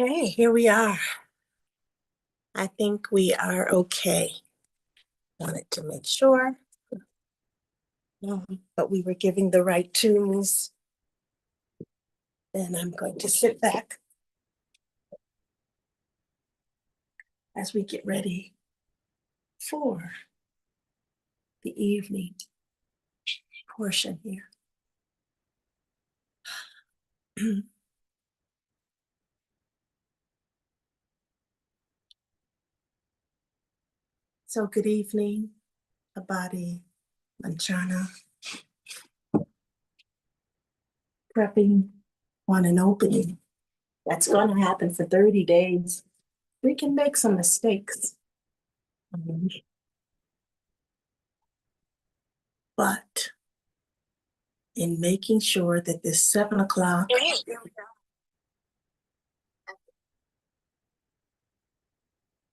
Hey, here we are. I think we are okay. Wanted to make sure, but we were giving the right tunes. And I'm going to sit back as we get ready for the evening portion here. So good evening, Abadi, Manchana, prepping on an opening. That's going to happen for 30 days. We can make some mistakes. But in making sure that this 7 o'clock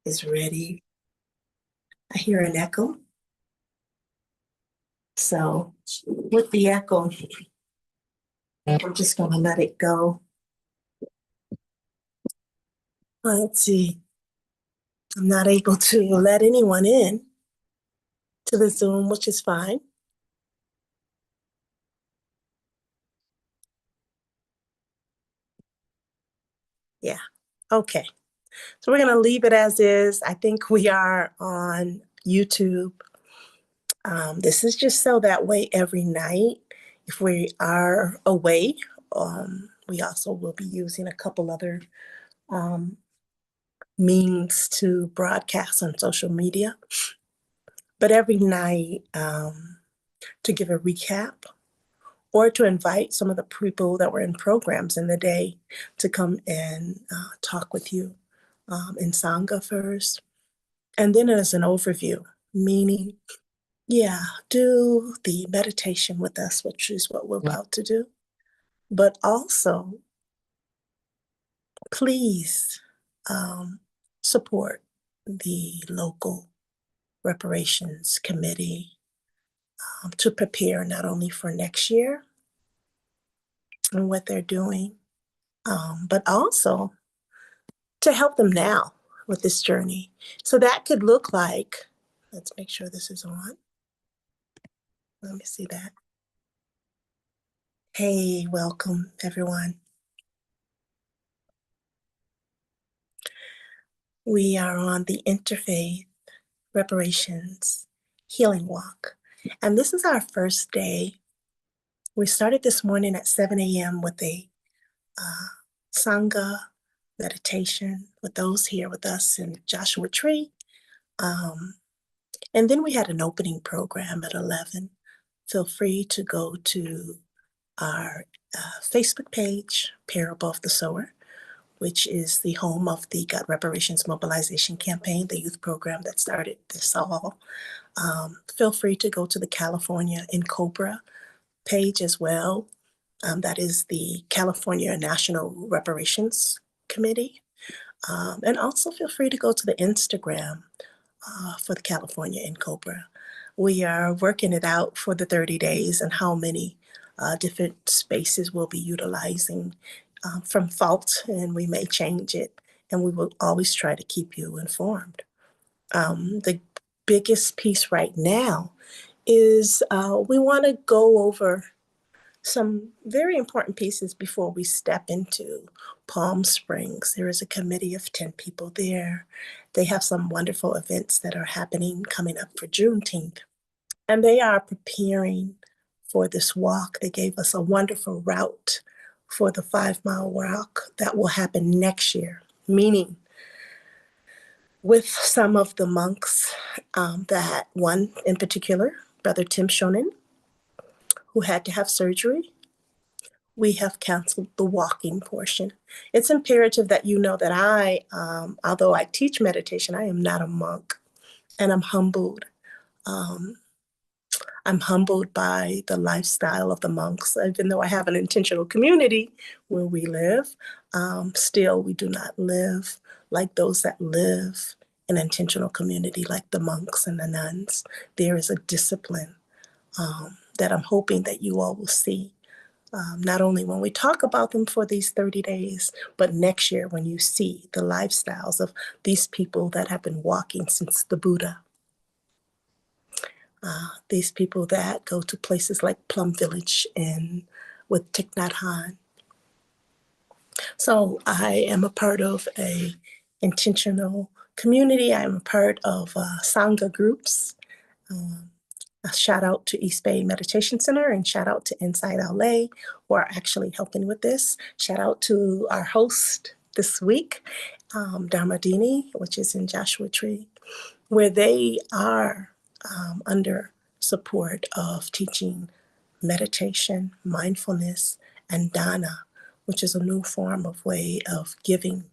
is ready. I hear an echo. So with the echo, I'm just going to let it go. Let's see. I'm not able to let anyone in to the Zoom, which is fine. Yeah. Okay. So we're going to leave it as is. I think we are on YouTube. This is just so that way every night, if we are away, we also will be using a couple other means to broadcast on social media. But every night, to give a recap or to invite some of the people that were in programs in the day to come and talk with you in Sangha first. And then as an overview, meaning, yeah, do the meditation with us, which is what we're about to do. But also, please support the local reparations committee to prepare not only for next year and what they're doing, but also to help them now with this journey. So that could look like, let's make sure this is on. Let me see that. Hey, welcome everyone. We are on the Interfaith Reparations Healing Walk. And this is our first day. We started this morning at 7 a.m. with a Sangha meditation with those here with us in Joshua Tree. And then we had an opening program at 11. Feel free to go to our Facebook page, Parable of the Sower, which is the home of the God Reparations Mobilization Campaign, the youth program that started this fall. Feel free to go to the California in Cobra page as well. That is the California National Reparations Committee. And also feel free to go to the Instagram for the California in Cobra. We are working it out for the 30 days and how many different spaces we'll be utilizing from fault, and we may change it, and we will always try to keep you informed. The biggest piece right now is we want to go over some very important pieces before we step into Palm Springs. There is a committee of 10 people there. They have some wonderful events that are happening coming up for Juneteenth. And they are preparing for this walk. They gave us a wonderful route for the 5-mile walk that will happen next year, meaning with some of the monks that one in particular, Brother Tim Shonin, who had to have surgery, we have canceled the walking portion. It's imperative that you know that I, although I teach meditation, I am not a monk, and I'm humbled. I'm humbled by the lifestyle of the monks. Even though I have an intentional community where we live, still we do not live like those that live in intentional community, like the monks and the nuns. There is a discipline that I'm hoping that you all will see not only when we talk about them for these 30 days, but next year when you see the lifestyles of these people that have been walking since the Buddha. These people that go to places like Plum Village and with Thich Nhat Hanh. So I am a part of a intentional community. I'm a part of Sangha groups. A shout out to East Bay Meditation Center and shout out to Inside LA who are actually helping with this. Shout out to our host this week, Dharmadini, which is in Joshua Tree, where they are under support of teaching meditation, mindfulness, and dana, which is a new form of way of giving.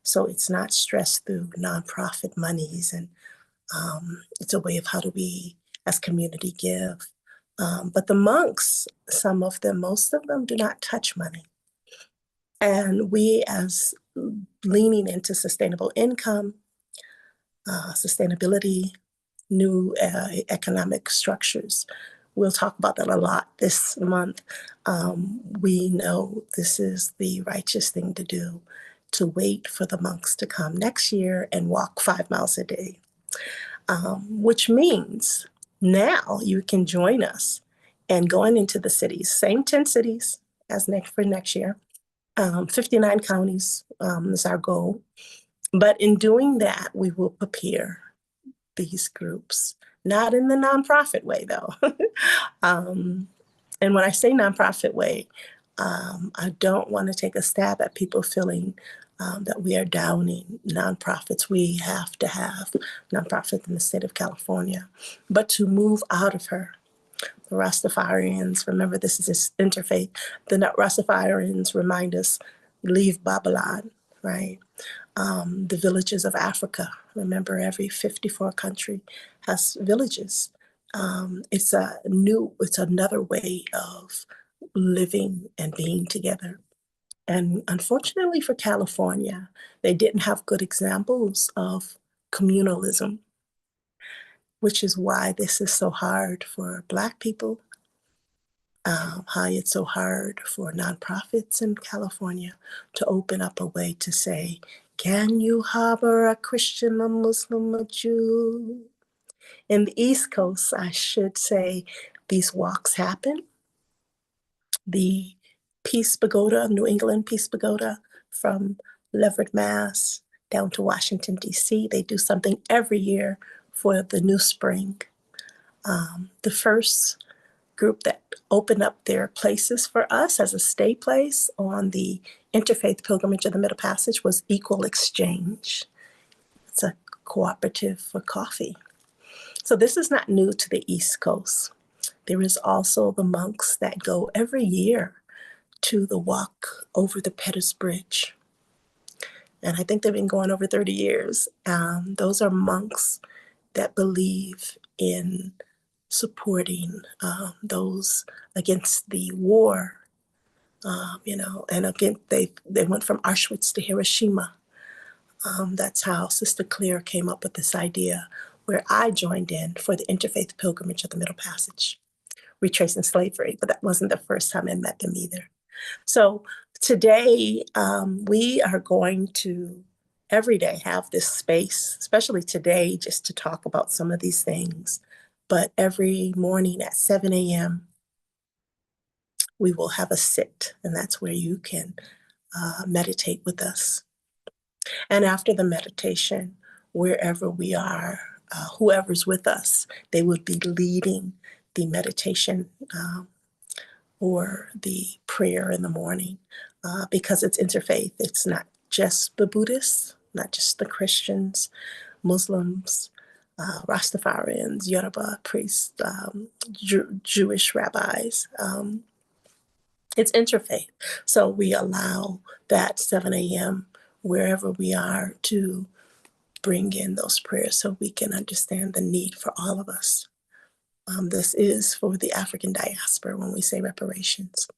So it's not stressed through nonprofit monies, and it's a way of how do we as community give. But the monks, some of them, most of them do not touch money. And we as leaning into sustainable income, sustainability, new economic structures. We'll talk about that a lot this month. We know this is the righteous thing to do, to wait for the monks to come next year and walk 5 miles a day, which means now you can join us and going into the cities, same 10 cities as for next year, 59 counties is our goal. But in doing that, we will prepare these groups, not in the nonprofit way though. And when I say nonprofit way, I don't want to take a stab at people feeling that we are downing nonprofits. We have to have nonprofits in the state of California, but to move out of her. The Rastafarians, remember this is interfaith, the Rastafarians remind us, leave Babylon, right? The villages of Africa. Remember, every 54 country has villages. It's another way of living and being together. And unfortunately for California, they didn't have good examples of communalism, which is why this is so hard for Black people, how it's so hard for nonprofits in California to open up a way to say, can you harbor a Christian, a Muslim, a Jew? In the East Coast, I should say, these walks happen. The Peace Pagoda, New England Peace Pagoda, from Leverett, Mass, down to Washington, D.C., they do something every year for the new spring. The first group that opened up their places for us as a stay place on the Interfaith Pilgrimage of the Middle Passage was Equal Exchange. It's a cooperative for coffee. So this is not new to the East Coast. There is also the monks that go every year to the walk over the Pettus Bridge. And I think they've been going over 30 years. Those are monks that believe in supporting those against the war, and again, they went from Auschwitz to Hiroshima. That's how Sister Claire came up with this idea, where I joined in for the Interfaith Pilgrimage of the Middle Passage, retracing slavery, but that wasn't the first time I met them either. So today, we are going to every day have this space, especially today, just to talk about some of these things. But every morning at 7 a.m., we will have a sit, and that's where you can meditate with us. And after the meditation, wherever we are, whoever's with us, they would be leading the meditation or the prayer in the morning, because it's interfaith. It's not just the Buddhists, not just the Christians, Muslims, Rastafarians, Yoruba priests, Jewish rabbis. It's interfaith. So we allow that 7 a.m. wherever we are to bring in those prayers so we can understand the need for all of us. This is for the African diaspora when we say reparations.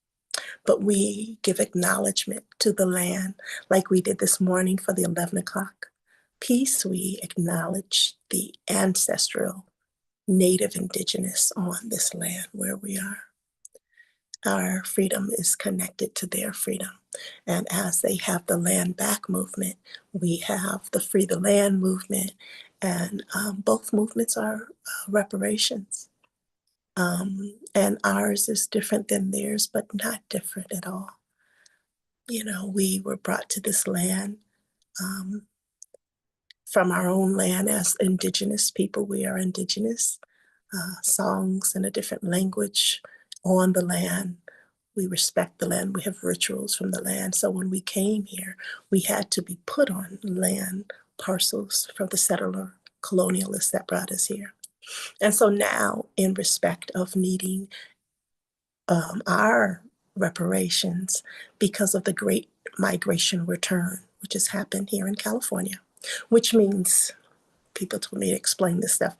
But we give acknowledgement to the land like we did this morning for the 11 o'clock piece. We acknowledge the ancestral, native indigenous on this land where we are. Our freedom is connected to their freedom. And as they have the land back movement, we have the free the land movement. And both movements are reparations. And ours is different than theirs, but not different at all. You know, we were brought to this land um, from our own land as indigenous people. We are indigenous. Songs in a different language on the land. We respect the land. We have rituals from the land. So when we came here, we had to be put on land parcels from the settler colonialists that brought us here. And so now, in respect of needing our reparations because of the great migration return, which has happened here in California, which means people told me to explain this stuff.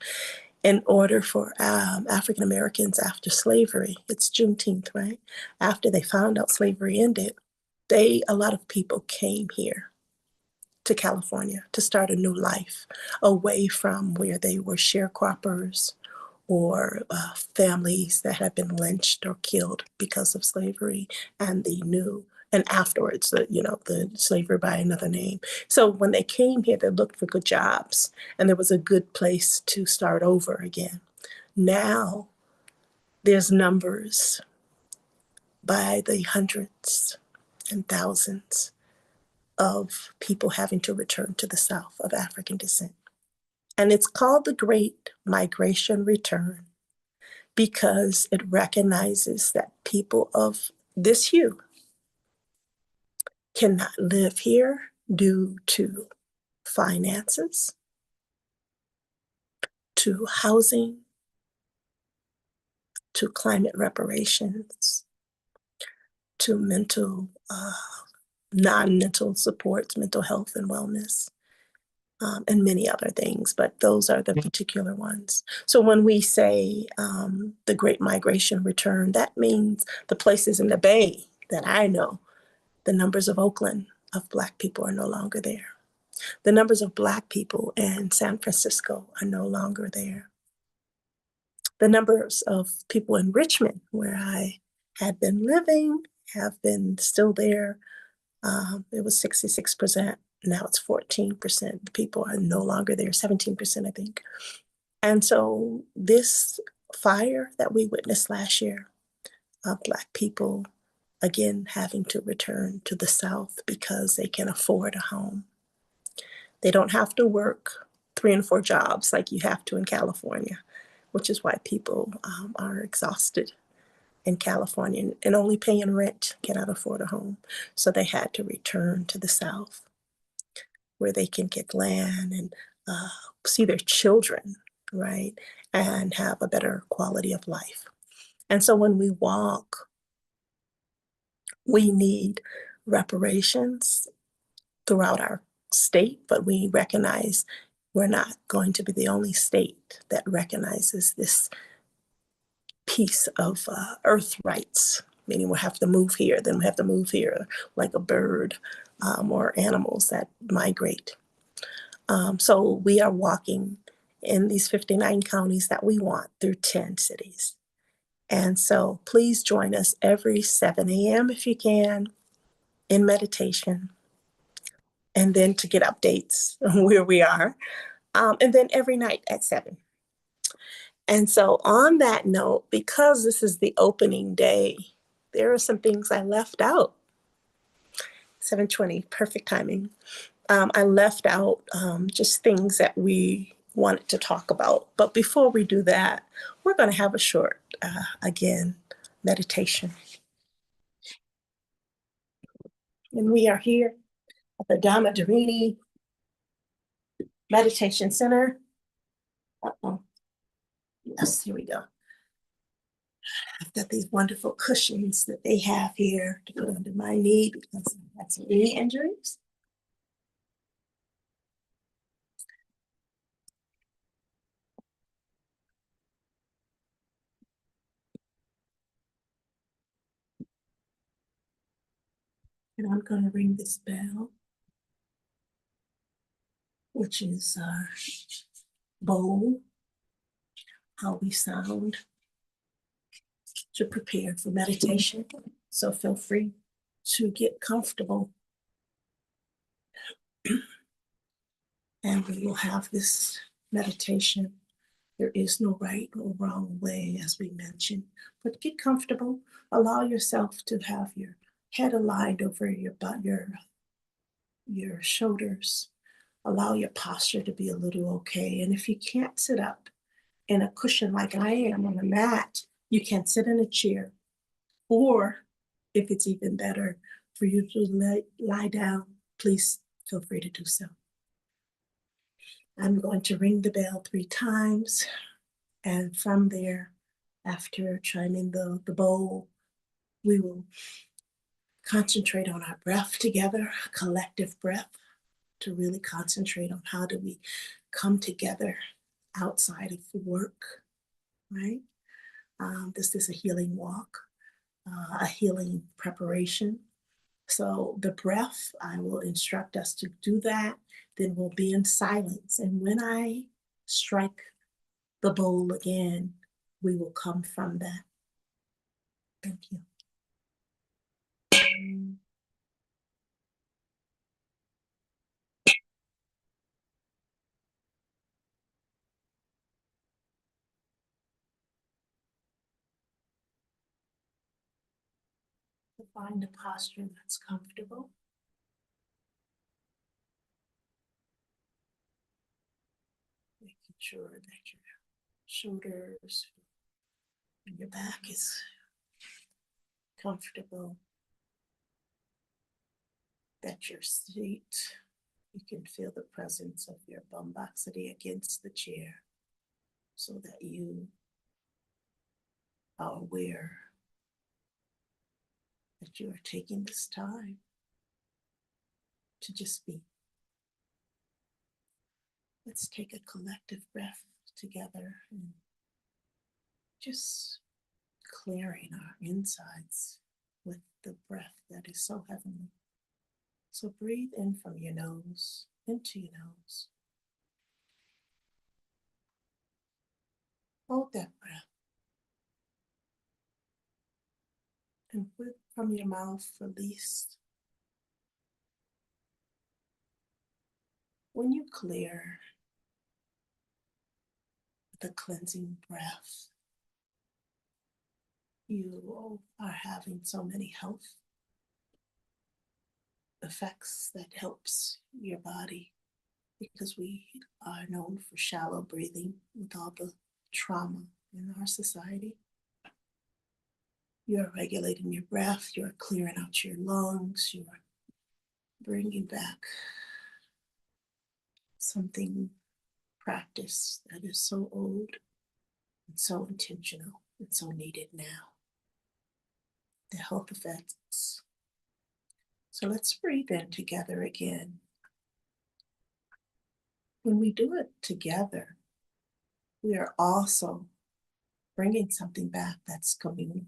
In order for African Americans after slavery, it's Juneteenth, right? After they found out slavery ended, a lot of people came here to California to start a new life away from where they were sharecroppers or families that had been lynched or killed because of slavery and the new and afterwards the slavery by another name. So when they came here, they looked for good jobs and there was a good place to start over again. Now there's numbers by the hundreds and thousands of people having to return to the South of African descent. And it's called the Great Migration Return because it recognizes that people of this hue cannot live here due to finances, to housing, to climate reparations, to non-mental supports, mental health and wellness, and many other things, but those are the particular ones. So when we say the Great Migration Return, that means the places in the Bay that I know, the numbers of Oakland of Black people are no longer there. The numbers of Black people in San Francisco are no longer there. The numbers of people in Richmond, where I had been living, have been still there. It was 66%. Now it's 14%. The people are no longer there, 17%, I think. And so this fire that we witnessed last year of Black people, again, having to return to the South because they can afford a home. They don't have to work 3 and 4 jobs like you have to in California, which is why people are exhausted in California and only paying rent, cannot afford a home. So they had to return to the South where they can get land and see their children, right? And have a better quality of life. And so when we walk, we need reparations throughout our state, but we recognize we're not going to be the only state that recognizes this piece of earth rights, meaning we'll have to move here, then we have to move here like a bird or animals that migrate. So we are walking in these 59 counties that we want through 10 cities. And so please join us every 7 a.m. if you can in meditation, and then to get updates on where we are, and then every night at 7. And so on that note, because this is the opening day, there are some things I left out. 7:20, perfect timing. I left out just things that we wanted to talk about. But before we do that, we're going to have a short, again, meditation. And we are here at the Dhamma Dharini Meditation Center. Yes, here we go. I've got these wonderful cushions that they have here to put under my knee because I had some knee injuries. And I'm going to ring this bell, which is our bowl, how we sound. to prepare for meditation. So feel free to get comfortable. And we will have this meditation. There is no right or wrong way, as we mentioned, but get comfortable. Allow yourself to have your head aligned over your butt, your shoulders. Allow your posture to be a little okay. And if you can't sit up in a cushion like I am on a mat, you can sit in a chair. Or if it's even better for you to lie down, please feel free to do so. I'm going to ring the bell 3 times. And from there, after chiming the bowl, we will concentrate on our breath together, collective breath, to really concentrate on how do we come together outside of work, right? This is a healing walk, a healing preparation. So the breath, I will instruct us to do that. Then we'll be in silence. And when I strike the bowl again, we will come from that. Thank you. To find a posture that's comfortable. Making sure that your shoulders and your back is comfortable. That your seat, you can feel the presence of your bumboxity against the chair so that you are aware that you are taking this time to just be. Let's take a collective breath together and just clearing our insides with the breath that is so heavenly. So breathe in from your nose, into your nose. Hold that breath. And from your mouth, release. When you clear the cleansing breath, you are having so many health effects that helps your body, because we are known for shallow breathing with all the trauma in our society. You're regulating your breath, you're clearing out your lungs, you're bringing back something practice that is so old and so intentional and so needed now. The health effects. So let's breathe in together again. When we do it together, we are also bringing something back that's communal.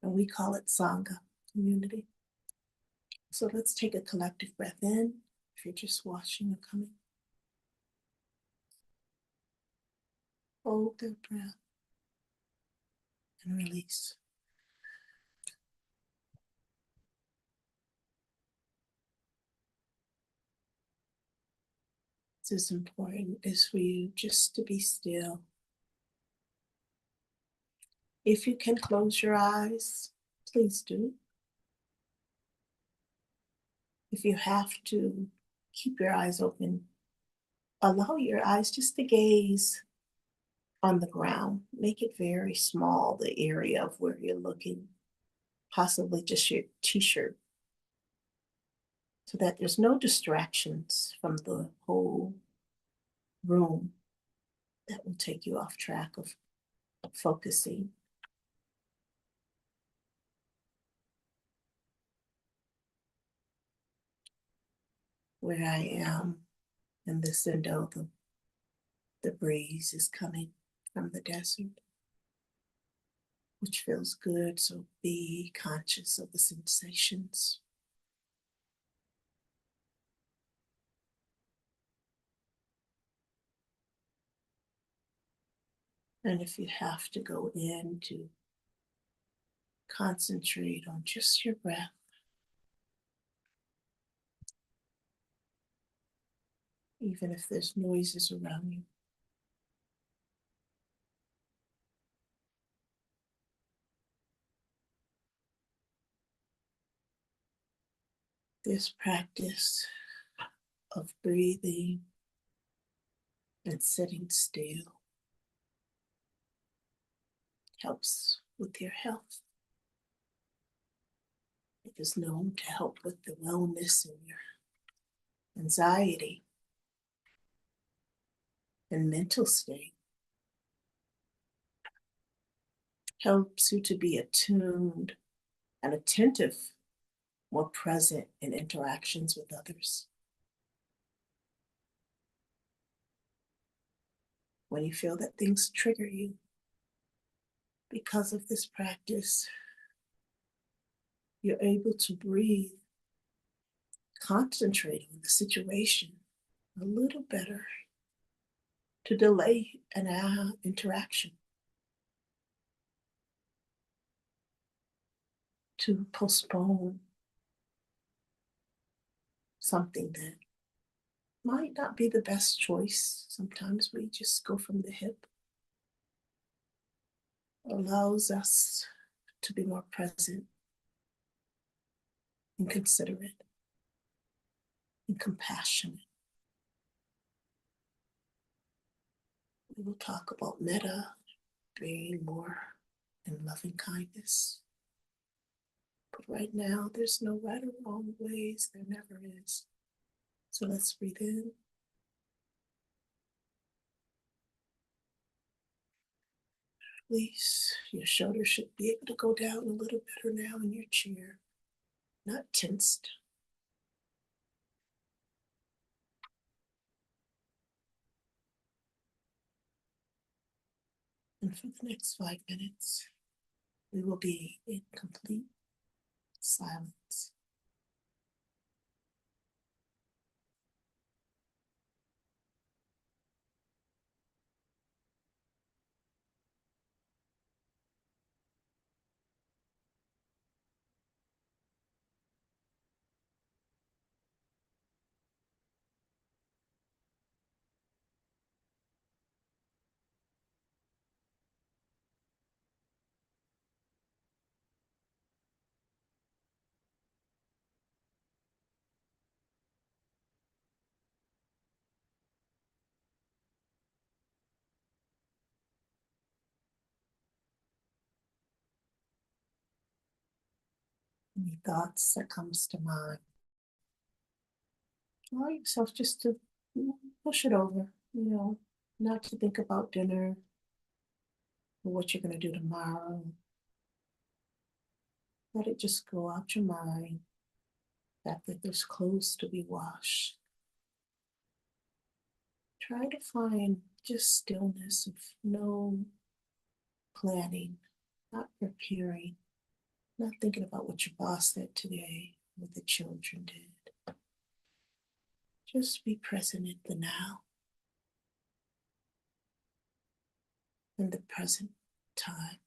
And we call it Sangha, community. So let's take a collective breath in. If you're just watching or coming, hold the breath and release. This is important, is for you just to be still. If you can close your eyes, please do. If you have to keep your eyes open, allow your eyes just to gaze on the ground. Make it very small, the area of where you're looking, possibly just your t-shirt, so that there's no distractions from the whole room that will take you off track of focusing. Where I am in this window, the breeze is coming from the desert, which feels good, so be conscious of the sensations. And if you have to go in to concentrate on just your breath, even if there's noises around you. This practice of breathing and sitting still helps with your health. It is known to help with the wellness and your anxiety and mental state. Helps you to be attuned and attentive, more present in interactions with others. When you feel that things trigger you because of this practice, you're able to breathe, concentrating on the situation a little better to delay an interaction, to postpone something that might not be the best choice. Sometimes we just go from the hip. Allows us to be more present and considerate and compassionate. We will talk about metta, being more in loving kindness. But right now, there's no right or wrong ways. There never is. So let's breathe in. Release. Your shoulders should be able to go down a little better now in your chair, not tensed. And for the next 5 minutes, we will be in complete silence. Any thoughts that comes to mind, allow yourself just to push it over, not to think about dinner or what you're going to do tomorrow. Let it just go out your mind. That there's clothes to be washed. Try to find just stillness of no planning, not preparing, not thinking about what your boss said today, what the children did. Just be present in the now, in the present time.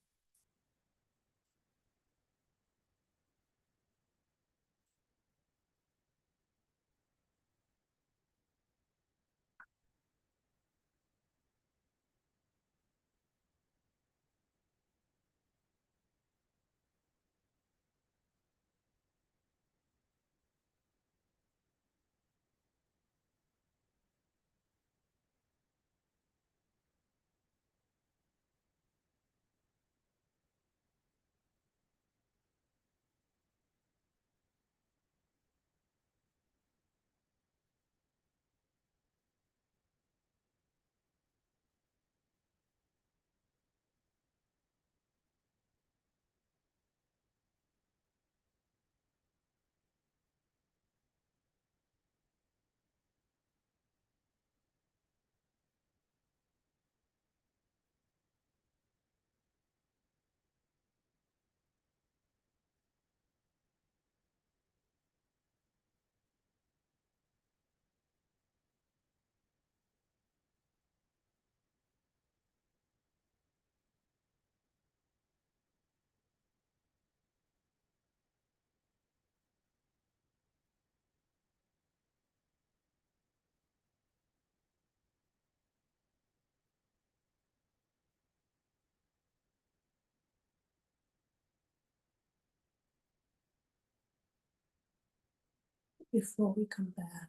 before we come back,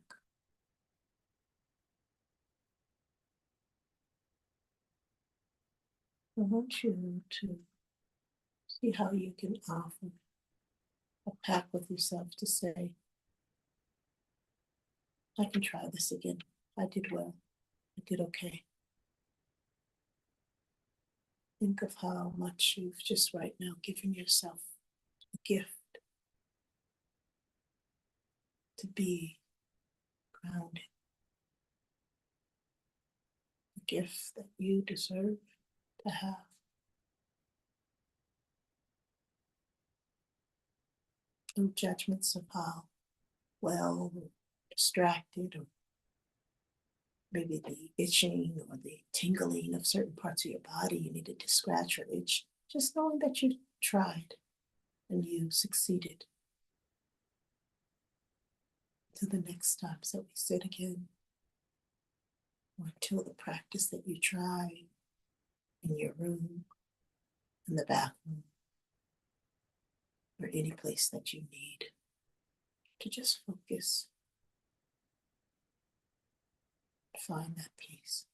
I want you to see how you can offer a pact with yourself to say, I can try this again. I did well. I did okay. Think of how much you've just right now given yourself a gift to be grounded, a gift that you deserve to have. No judgments of how well or distracted or maybe the itching or the tingling of certain parts of your body you needed to scratch or itch. Just knowing that you tried and you succeeded. To the next steps that we sit again, or until the practice that you try in your room, in the bathroom, or any place that you need to just focus, find that peace.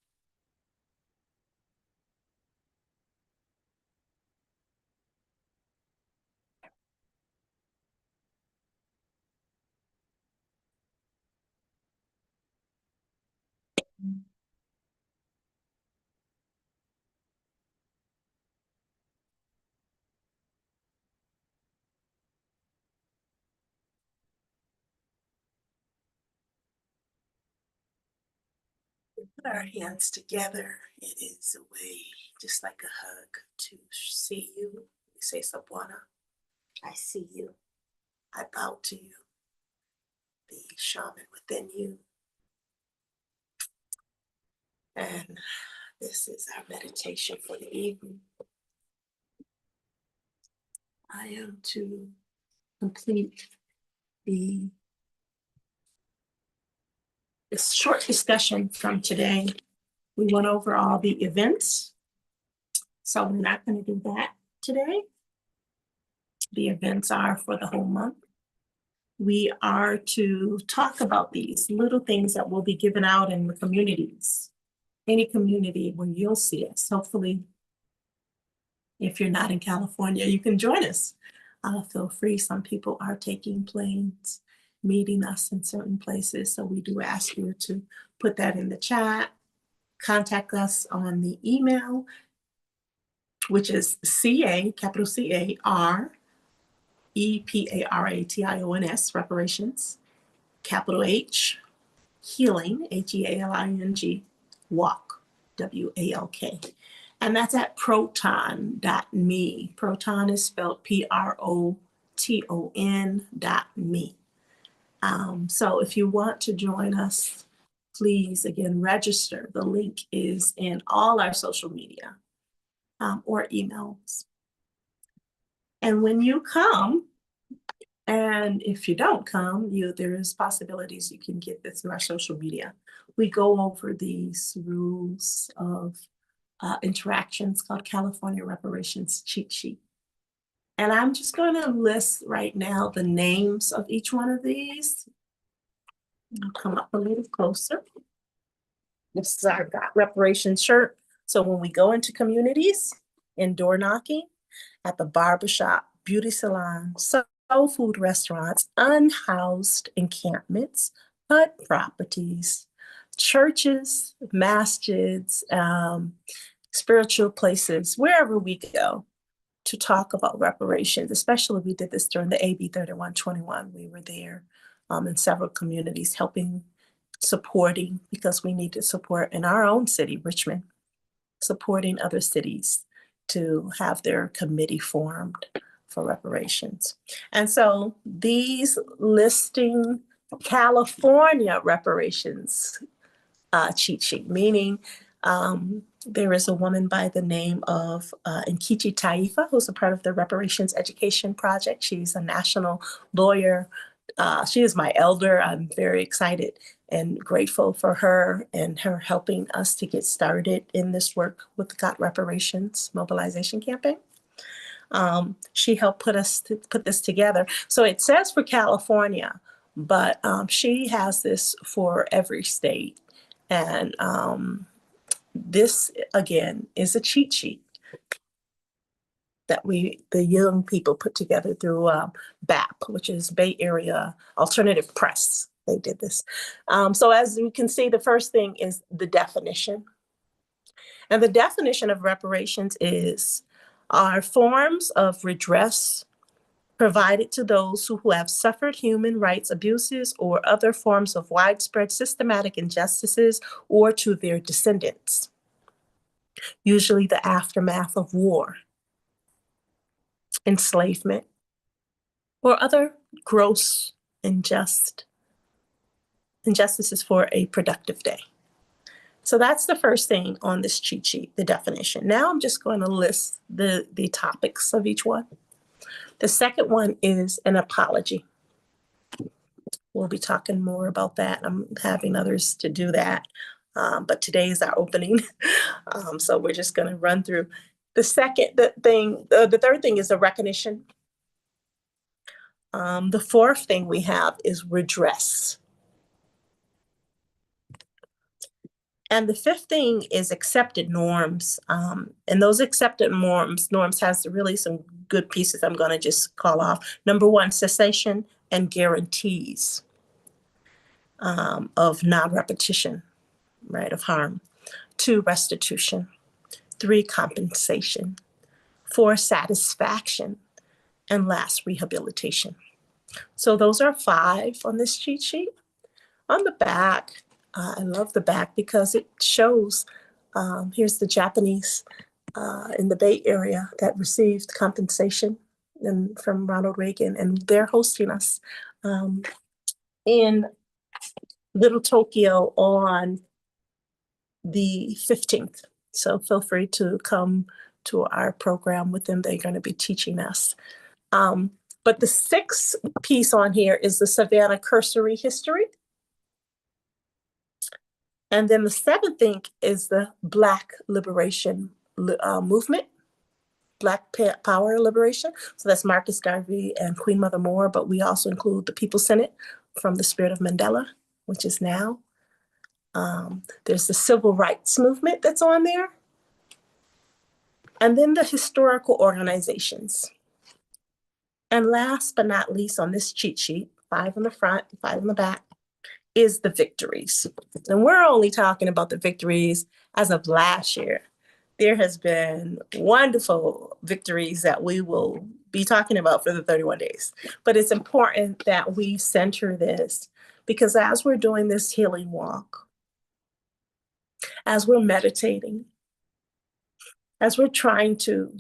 Put our hands together. It is a way, just like a hug, to see you. We say, Sabwana, I see you. I bow to you. The shaman within you. And this is our meditation for the evening. I am to complete this short discussion from today. We went over all the events, so we're not going to do that today. The events are for the whole month. We are to talk about these little things that will be given out in the communities, any community where you'll see us. Hopefully, if you're not in California, you can join us. Feel free. Some people are taking planes, meeting us in certain places. So we do ask you to put that in the chat. Contact us on the email, which is CA, capital CAR, EPARATIONS, reparations, capital H, healing, HEALING, walk, WALK. And that's at proton.me. Proton is spelled PROTON.me. So if you want to join us, please, again, register. The link is in all our social media or emails. And when you come, and if you don't come, there's possibilities you can get this through our social media. We go over these rules of interactions called California Reparations Cheat Sheet. And I'm just going to list right now the names of each one of these. I'll come up a little closer. This is our Got Reparations shirt. So when we go into communities, in door knocking, at the barbershop, beauty salon, soul food restaurants, unhoused encampments, HUD properties, churches, masjids, spiritual places, wherever we go to talk about reparations, especially we did this during the AB 3121. We were there in several communities helping, supporting, because we need to support in our own city, Richmond, supporting other cities to have their committee formed for reparations. And so these listing California reparations cheat sheet, meaning there is a woman by the name of Nkechi Taifa, who's a part of the Reparations Education Project. She's a national lawyer. She is my elder. I'm very excited and grateful for her and her helping us to get started in this work with the Got Reparations mobilization campaign. She helped put this together. So it says for California, but she has this for every state. And this, again, is a cheat sheet that the young people put together through BAP, which is Bay Area Alternative Press. They did this. So as you can see, the first thing is the definition. And the definition of reparations are forms of redress provided to those who have suffered human rights abuses or other forms of widespread systematic injustices, or to their descendants, usually the aftermath of war, enslavement, or other gross injustices for a productive day. So that's the first thing on this cheat sheet, the definition. Now I'm just going to list the topics of each one. The second one is an apology. We'll be talking more about that. I'm having others to do that, but today is our opening. So we're just going to run through. The third thing is a recognition. The fourth thing we have is redress. And the fifth thing is accepted norms. And those accepted norms has really some good pieces I'm going to just call off. Number one, cessation and guarantees of non-repetition, right, of harm. 2, restitution. 3, compensation. 4, satisfaction. And last, rehabilitation. So those are 5 on this cheat sheet. On the back, I love the back because it shows, here's the Japanese in the Bay Area that received compensation from Ronald Reagan, and they're hosting us in Little Tokyo on the 15th. So feel free to come to our program with them. They're going to be teaching us. But the 6th piece on here is the Savannah cursory history. And then the 7th thing is the Black liberation movement, Black power liberation. So that's Marcus Garvey and Queen Mother Moore, but we also include the People's Senate from the Spirit of Mandela, which is now. There's the civil rights movement that's on there. And then the historical organizations. And last but not least on this cheat sheet, 5 on the front, 5 on the back, is the victories. And we're only talking about the victories as of last year. There has been wonderful victories that we will be talking about for the 31 days. But it's important that we center this because as we're doing this healing walk, as we're meditating, as we're trying to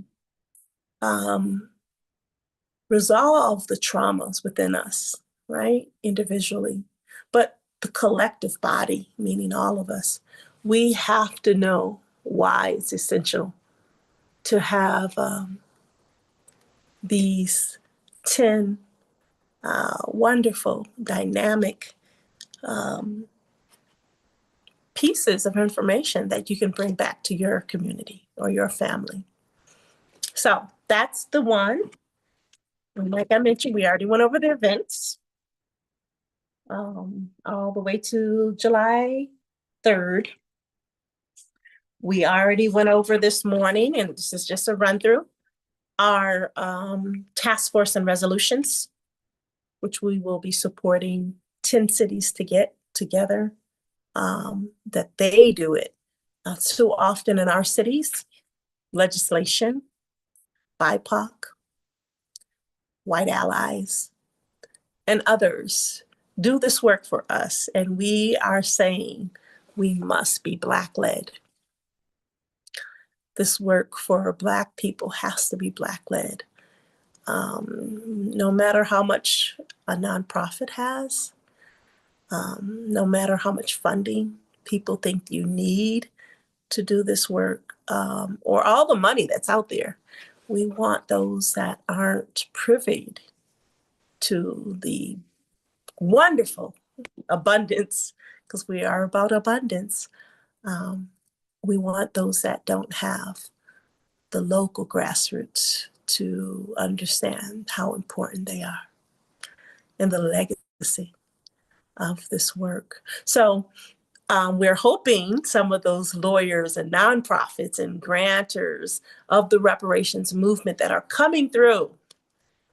resolve the traumas within us, right, individually, but the collective body, meaning all of us, we have to know why it's essential to have these 10 wonderful, dynamic pieces of information that you can bring back to your community or your family. So that's the one. And like I mentioned, we already went over the events. All the way to July 3rd. We already went over this morning, and this is just a run through, our task force and resolutions, which we will be supporting 10 cities to get together, that they do it too often in our cities. Legislation, BIPOC, white allies, and others do this work for us, and we are saying we must be Black-led. This work for Black people has to be Black-led. No matter how much a nonprofit has, no matter how much funding people think you need to do this work, or all the money that's out there, we want those that aren't privy to the wonderful abundance, because we are about abundance. We want those that don't have the local grassroots to understand how important they are and the legacy. of this work. So we're hoping some of those lawyers and nonprofits and grantors of the reparations movement that are coming through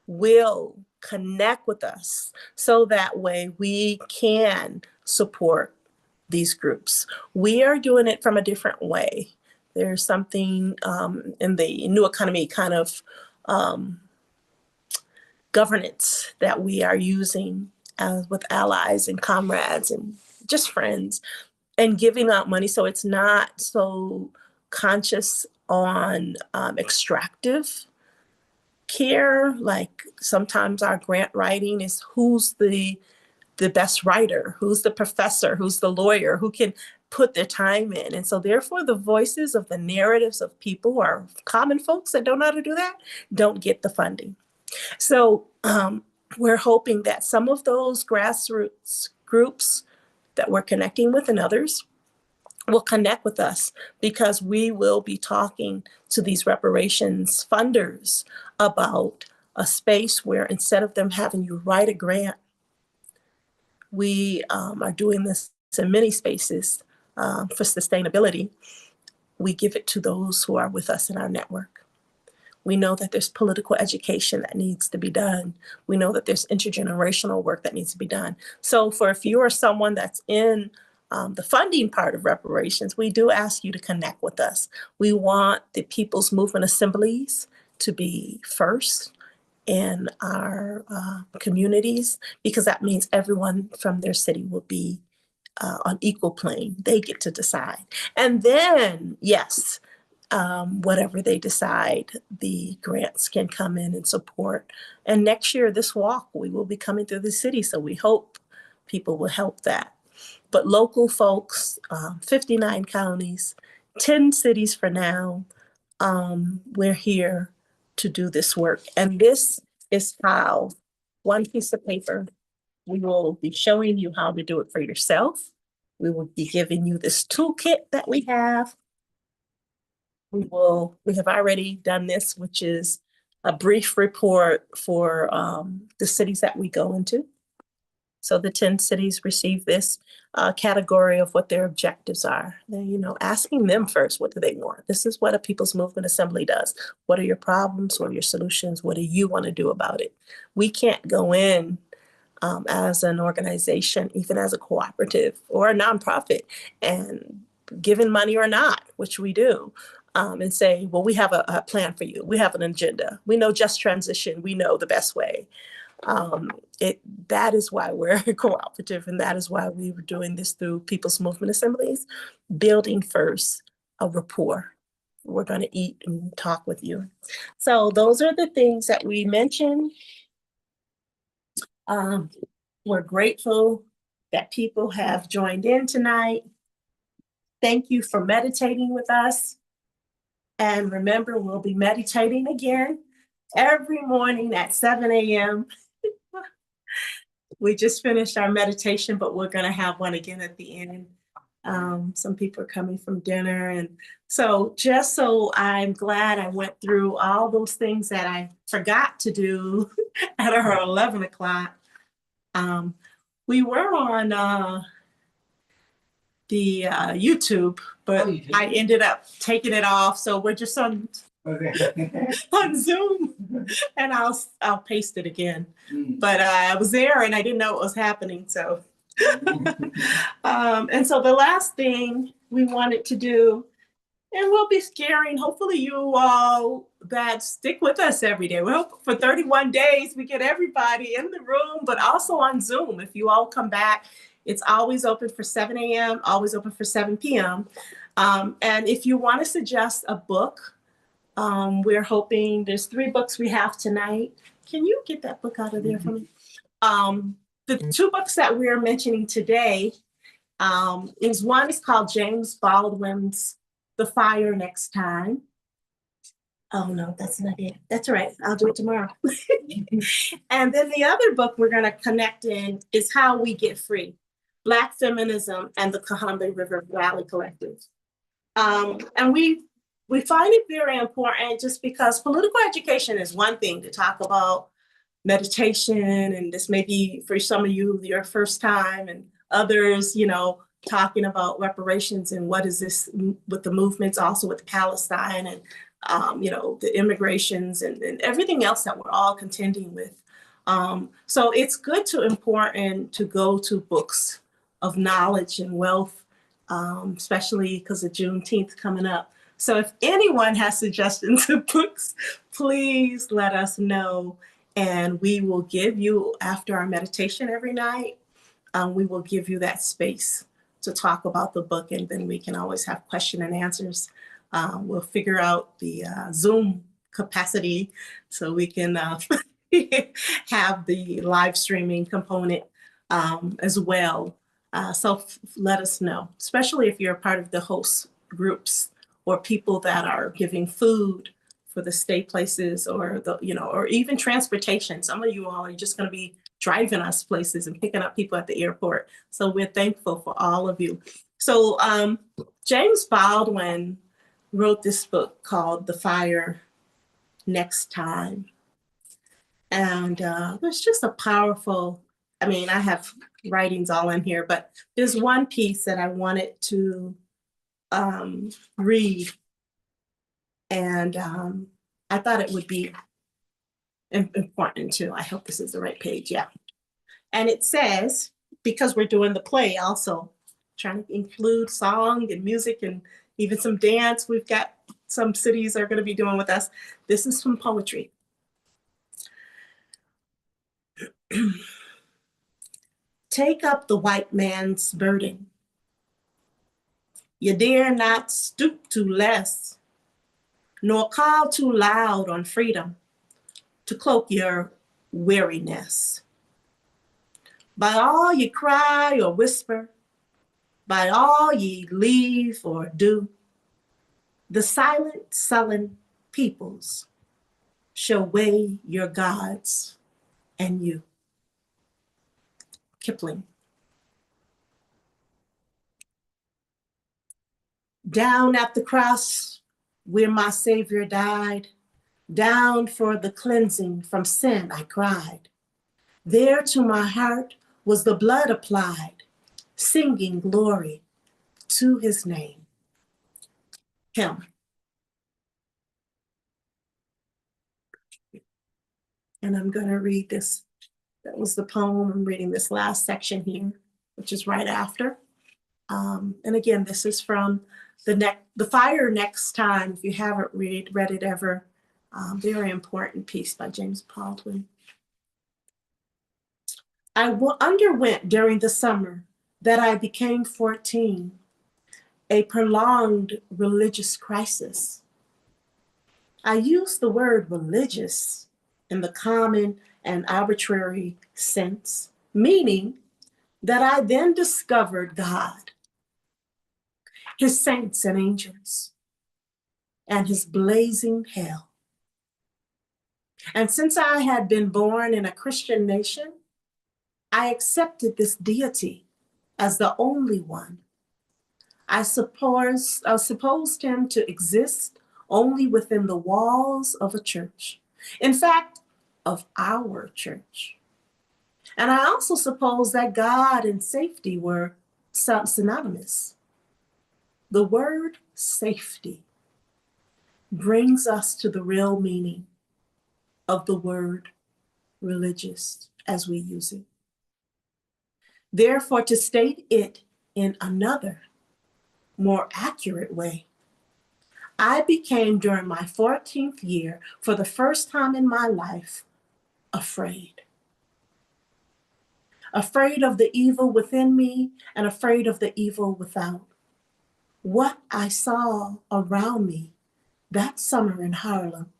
will connect with us so that way we can support these groups. We are doing it from a different way. There's something in the new economy kind of governance that we are using with allies and comrades and just friends and giving out money. So it's not so conscious on extractive care. Like sometimes our grant writing is who's the best writer, who's the professor, who's the lawyer, who can put their time in. And so therefore the voices of the narratives of people who are common folks that don't know how to do that don't get the funding. So we're hoping that some of those grassroots groups that we're connecting with and others will connect with us, because we will be talking to these reparations funders about a space where instead of them having you write a grant, we are doing this in many spaces for sustainability. We give it to those who are with us in our network. We know that there's political education that needs to be done. We know that there's intergenerational work that needs to be done. So if you are someone that's in the funding part of reparations, we do ask you to connect with us. We want the People's Movement Assemblies to be first in our communities, because that means everyone from their city will be on equal plane. They get to decide. And then, yes, whatever they decide, the grants can come in and support. And next year, this walk, we will be coming through the city. So we hope people will help that. But local folks, 59 counties, 10 cities for now, we're here to do this work. And this is how, one piece of paper, we will be showing you how to do it for yourself. We will be giving you this toolkit that we have. We have already done this, which is a brief report for the cities that we go into. So the 10 cities receive this category of what their objectives are. Then, asking them first, what do they want? This is what a People's Movement Assembly does. What are your problems? What are your solutions? What do you want to do about it? We can't go in as an organization, even as a cooperative or a nonprofit, and given money or not, which we do, and say, well, we have a plan for you. We have an agenda. We know just transition. We know the best way. That is why we're a cooperative, and that is why we were doing this through People's Movement Assemblies, building first a rapport. We're going to eat and talk with you. So those are the things that we mentioned. We're grateful that people have joined in tonight. Thank you for meditating with us. And remember, we'll be meditating again every morning at 7 a.m. We just finished our meditation, but we're going to have one again at the end. Some people are coming from dinner. And so I'm glad I went through all those things that I forgot to do at our 11 o'clock. We were on the YouTube, but I ended up taking it off. So we're just on Zoom, and I'll paste it again. But I was there and I didn't know what was happening. So, and so the last thing we wanted to do, and we'll be scaring, hopefully you all that stick with us every day. We hope for 31 days we get everybody in the room, but also on Zoom. If you all come back, it's always open for 7 a.m., always open for 7 p.m. And if you want to suggest a book, we're hoping there's 3 books we have tonight. Can you get that book out of there for me? The 2 books that we're mentioning today one is called James Baldwin's The Fire Next Time. Oh, no, that's not it. That's all right. I'll do it tomorrow. And then the other book we're going to connect in is How We Get Free, Black Feminism and the Combahee River Valley Collective. And we find it very important just because political education is one thing to talk about, meditation, and this may be for some of you your first time, and others, talking about reparations and what is this with the movements, also with Palestine and the immigrations and everything else that we're all contending with. So it's good to important to go to books of knowledge and wealth, especially because of Juneteenth coming up. So if anyone has suggestions of books, please let us know. And we will give you, after our meditation every night, we will give you that space to talk about the book, and then we can always have question and answers. We'll figure out the Zoom capacity so we can have the live streaming component as well. So let us know, especially if you're a part of the host groups or people that are giving food for the stay places, or or even transportation. Some of you all are just going to be driving us places and picking up people at the airport. So we're thankful for all of you. So James Baldwin wrote this book called The Fire Next Time. And it's just a powerful, I have writings all in here, but there's one piece that I wanted to read. And I thought it would be important too. I hope this is the right page. Yeah. And it says, because we're doing the play also, trying to include song and music and even some dance. We've got some cities are going to be doing with us. This is from poetry. Take up the white man's burden. You dare not stoop to less, nor call too loud on freedom to cloak your weariness. By all ye cry or whisper, by all ye leave or do, the silent, sullen peoples shall weigh your gods and you. Kipling. Down at the cross where my Savior died, down for the cleansing from sin I cried. There to my heart was the blood applied, singing glory to his name. Him. And I'm going to read this. That was the poem. I'm reading this last section here, which is right after. And again, this is from The Fire Next Time. If you haven't read it ever, very important piece by James Baldwin. I underwent during the summer that I became 14, a prolonged religious crisis. I use the word religious in the common and arbitrary sense, meaning that I then discovered God, his saints and angels, and his blazing hell. And since I had been born in a Christian nation, I accepted this deity as the only one. I supposed him to exist only within the walls of a church. In fact, of our church. And I also suppose that God and safety were synonymous. The word safety brings us to the real meaning of the word religious as we use it. Therefore, to state it in another, more accurate way, I became during my 14th year, for the first time in my life, afraid. Afraid of the evil within me and afraid of the evil without. What I saw around me that summer in Harlem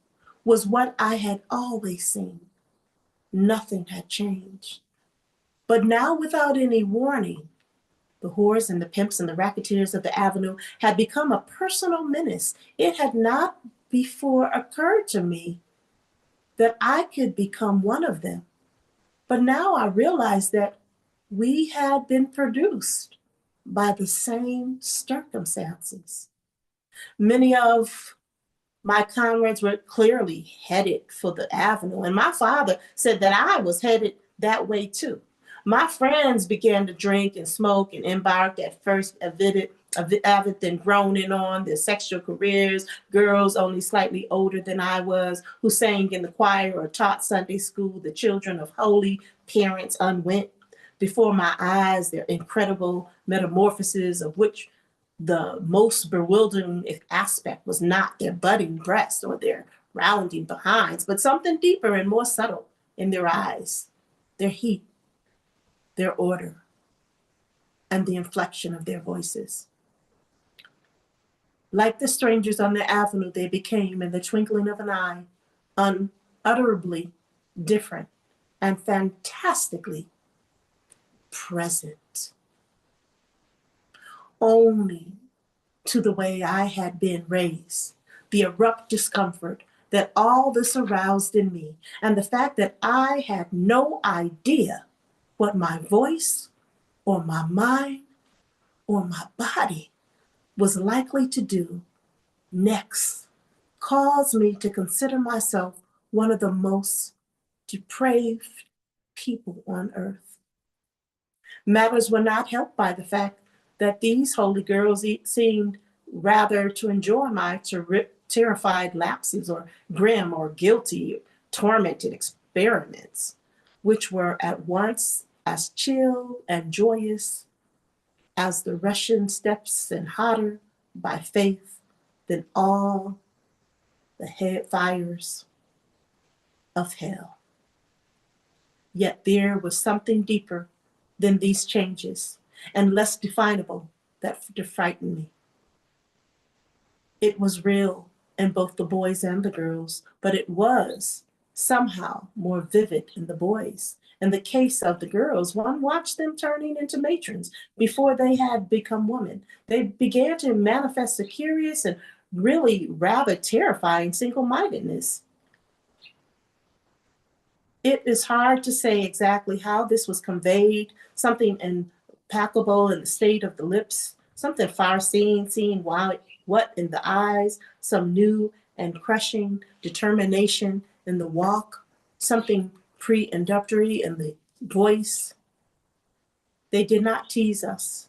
was what I had always seen. Nothing had changed. But now, without any warning, the whores and the pimps and the racketeers of the avenue had become a personal menace. It had not before occurred to me that I could become one of them. But now I realized that we had been produced by the same circumstances. Many of My comrades were clearly headed for the avenue, and my father said that I was headed that way too. My friends began to drink and smoke and embarked at first avid then groaning on their sexual careers, girls only slightly older than I was, who sang in the choir or taught Sunday school, the children of holy parents unwent. Before my eyes, their incredible metamorphoses, of which the most bewildering aspect was not their budding breasts or their rounding behinds, but something deeper and more subtle in their eyes, their heat, their order, and the inflection of their voices. Like the strangers on the avenue, they became, in the twinkling of an eye, unutterably different and fantastically present. Only to the way I had been raised, the abrupt discomfort that all this aroused in me, and the fact that I had no idea what my voice or my mind or my body was likely to do next, caused me to consider myself one of the most depraved people on earth. Matters were not helped by the fact that these holy girls seemed rather to enjoy my terrified lapses or grim or guilty, tormented experiments, which were at once as chill and joyous as the Russian steppes and hotter by faith than all the fires of hell. Yet there was something deeper than these changes and less definable that frightened me. It was real in both the boys and the girls, but it was somehow more vivid in the boys. In the case of the girls, one watched them turning into matrons before they had become women. They began to manifest a curious and really rather terrifying single-mindedness. It is hard to say exactly how this was conveyed, something impeccable in the state of the lips, something far-seeing, seeing what in the eyes, some new and crushing determination in the walk, something pre-inductory in the voice. They did not tease us.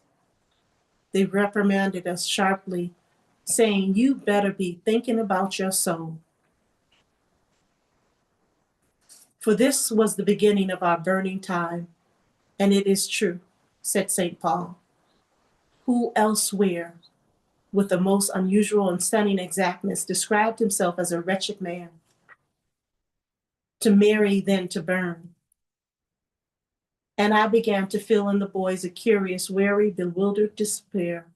They reprimanded us sharply, saying, "You better be thinking about your soul." For this was the beginning of our burning time, and it is true, said St. Paul, who elsewhere, with the most unusual and stunning exactness, described himself as a wretched man, to marry then to burn. And I began to feel in the boys a curious, weary, bewildered despair,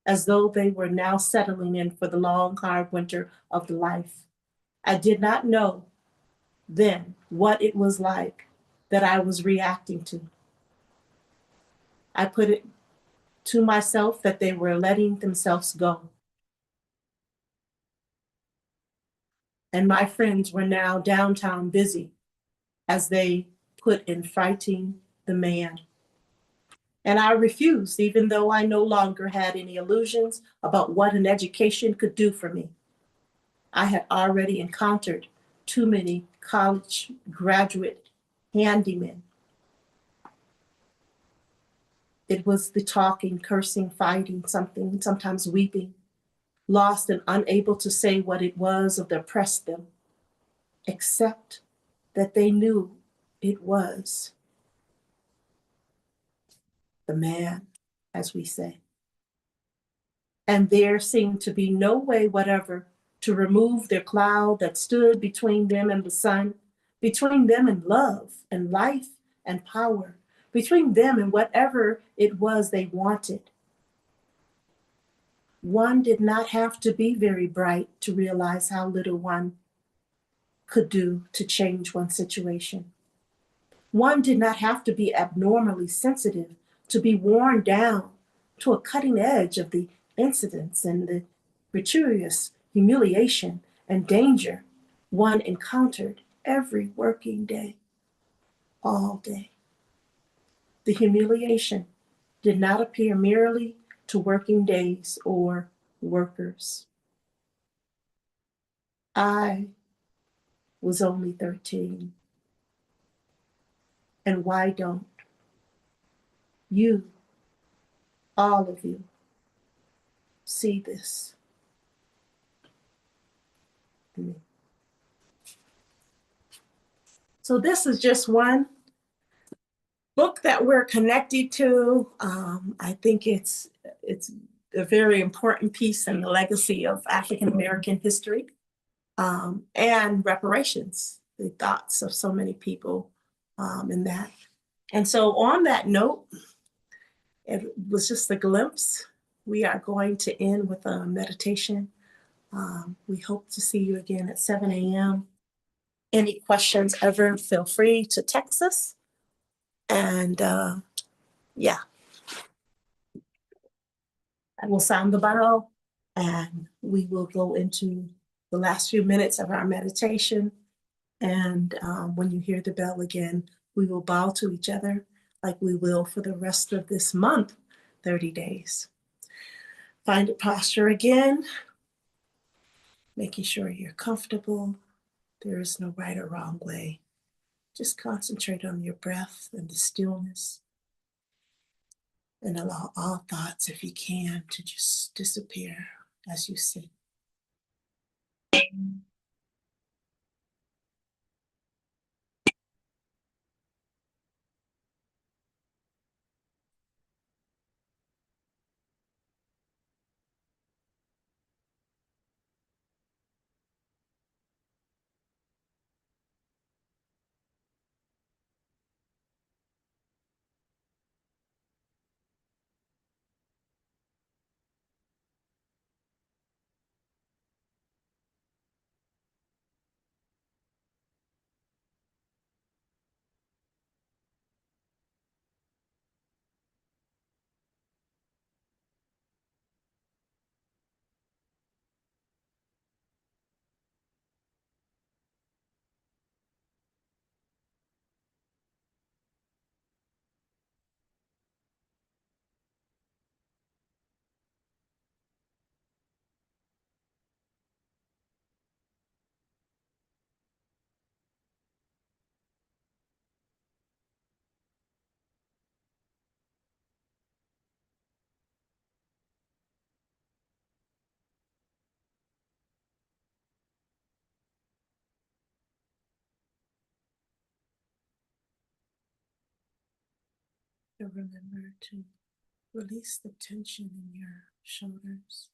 as though they were now settling in for the long, hard winter of the life. I did not know then what it was like that I was reacting to. I put it to myself that they were letting themselves go. And my friends were now downtown busy as they put in fighting the man. And I refused, even though I no longer had any illusions about what an education could do for me. I had already encountered too many college graduate handymen. It was the talking, cursing, fighting, something, sometimes weeping, lost and unable to say what it was that oppressed them, except that they knew it was the man, as we say. And there seemed to be no way whatever to remove their cloud that stood between them and the sun, between them and love and life and power, between them and whatever it was they wanted. One did not have to be very bright to realize how little one could do to change one's situation. One did not have to be abnormally sensitive to be worn down to a cutting edge of the incidents and the gratuitous humiliation and danger one encountered every working day, all day. The humiliation did not appear merely to working days or workers. I was only 13. And why don't you, all of you, see this in me? So this is just one book that we're connected to. I think it's a very important piece in the legacy of African American history, and reparations, the thoughts of so many people in that. And so on that note, it was just a glimpse. We are going to end with a meditation. We hope to see you again at 7 a.m. Any questions ever, feel free to text us. And yeah, I will sound the bell and we will go into the last few minutes of our meditation. And when you hear the bell again, we will bow to each other like we will for the rest of this month, 30 days. Find a posture again, making sure you're comfortable. There is no right or wrong way. Just concentrate on your breath and the stillness, and allow all thoughts, if you can, to just disappear as you sit. And remember to release the tension in your shoulders.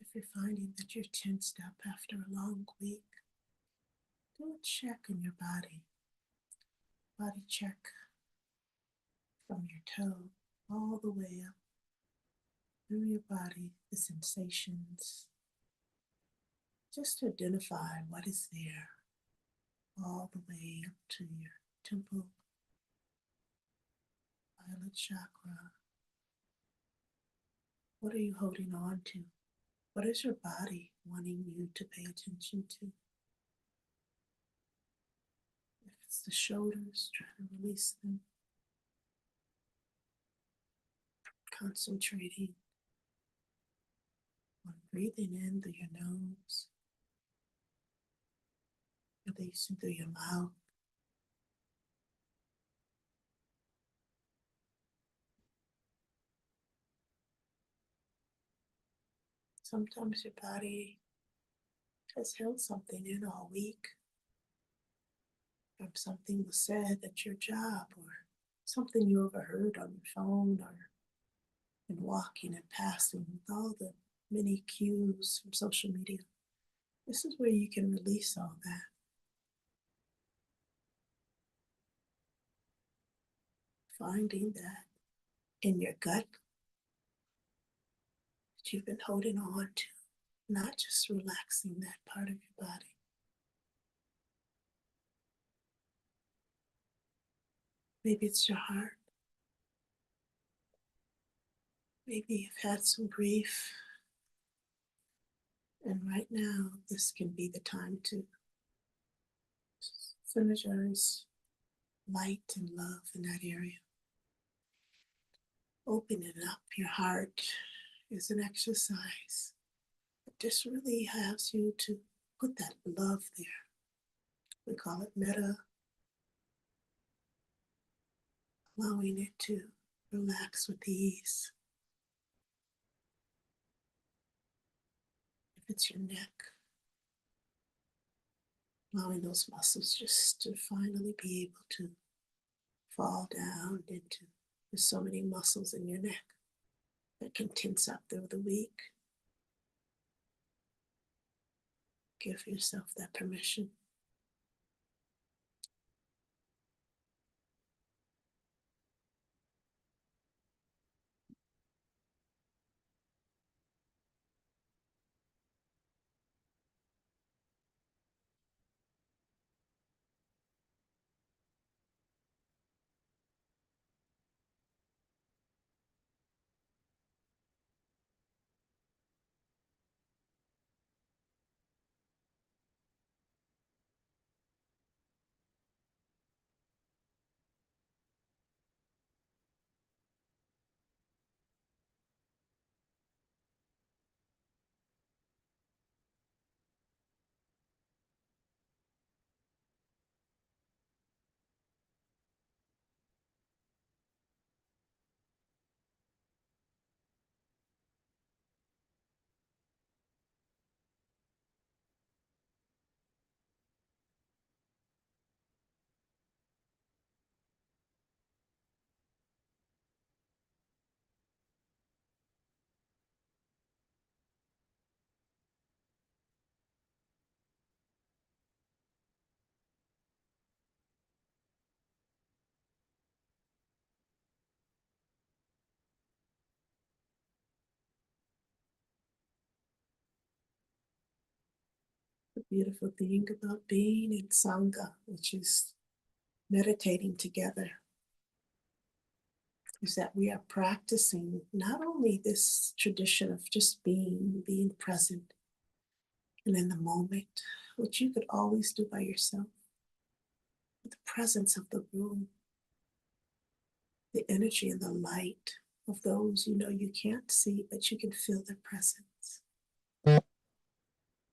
If you're finding that you're tensed up after a long week, do a check in your body. Body check from your toe all the way up through your body, the sensations. Just to identify what is there, all the way up to your temple, violet chakra. What are you holding on to? What is your body wanting you to pay attention to? If it's the shoulders, try to release them. Concentrating on breathing in through your nose, releasing through your mouth. Sometimes your body has held something in all week. Or something was said at your job, or something you overheard on your phone, or in walking and passing, with all the many cues from social media. This is where you can release all that. Finding that in your gut that you've been holding on to, not just relaxing that part of your body. Maybe it's your heart. Maybe you've had some grief. And right now, this can be the time to synergize light and love in that area. Opening up your heart is an exercise. just really has you to put that love there. We call it metta, allowing it to relax with ease. If it's your neck, allowing those muscles just to finally be able to fall down into, there's so many muscles in your neck that can tense up through the week. Give yourself that permission. The beautiful thing about being in Sangha, which is meditating together, is that we are practicing not only this tradition of just being present and in the moment, which you could always do by yourself, but the presence of the room, the energy and the light of those you know you can't see, but you can feel their presence.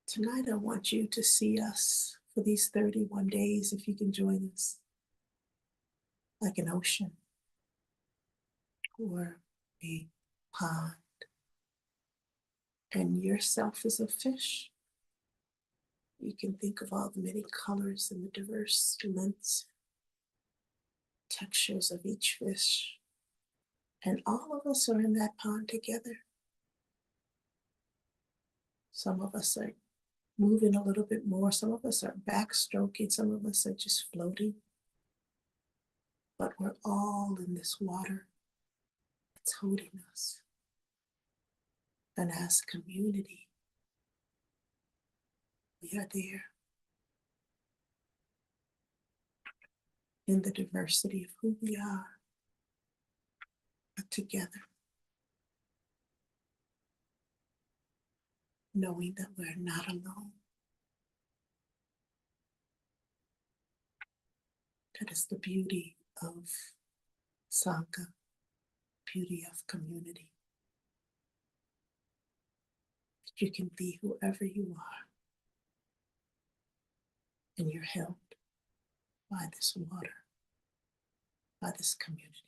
Tonight, I want you to see us for these 31 days, if you can join us, like an ocean or a pond, and yourself is a fish. You can think of all the many colors and the diverse lengths, textures of each fish, and all of us are in that pond together. Some of us are moving a little bit more, some of us are backstroking, some of us are just floating, but we're all in this water. It's holding us. And as community, we are there in the diversity of who we are, but together, knowing that we're not alone. That is the beauty of Sangha, beauty of community. You can be whoever you are, and you're held by this water, by this community.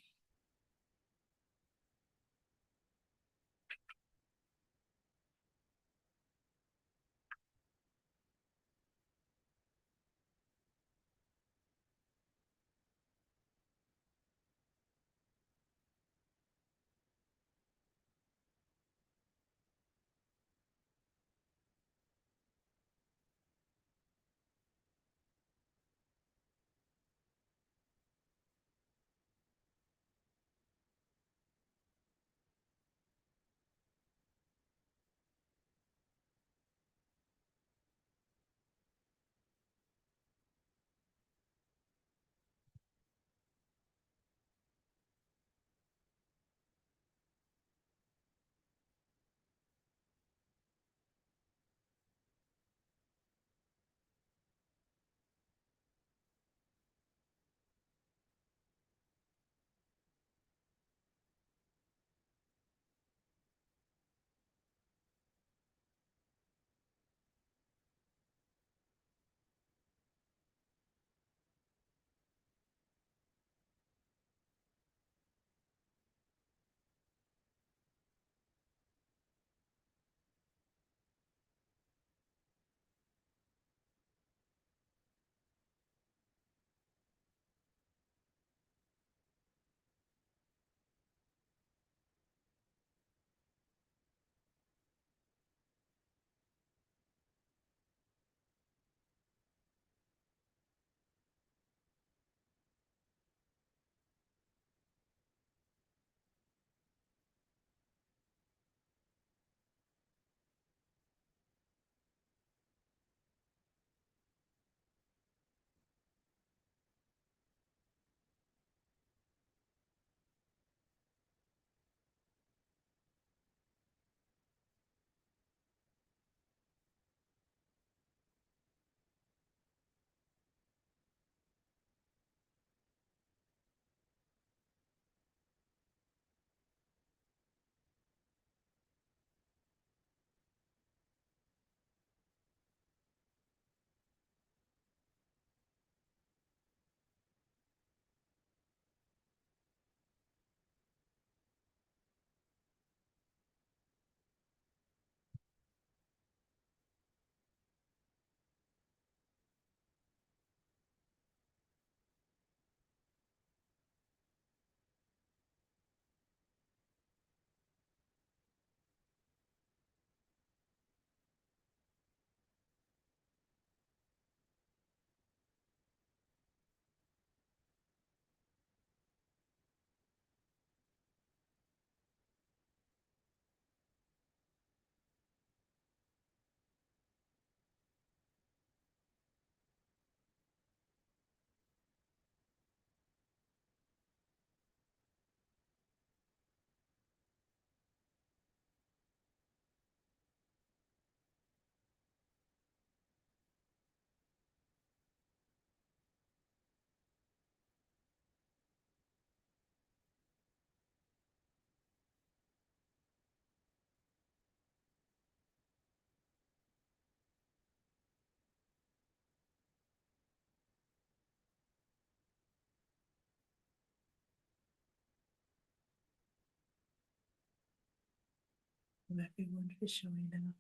everyone for showing up.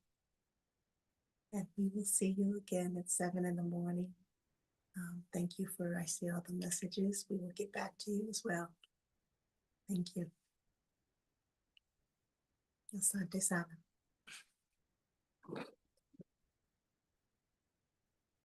And we will see you again at 7 in the morning. Thank you for, I see all the messages. We will get back to you as well. Thank you. Asante sana.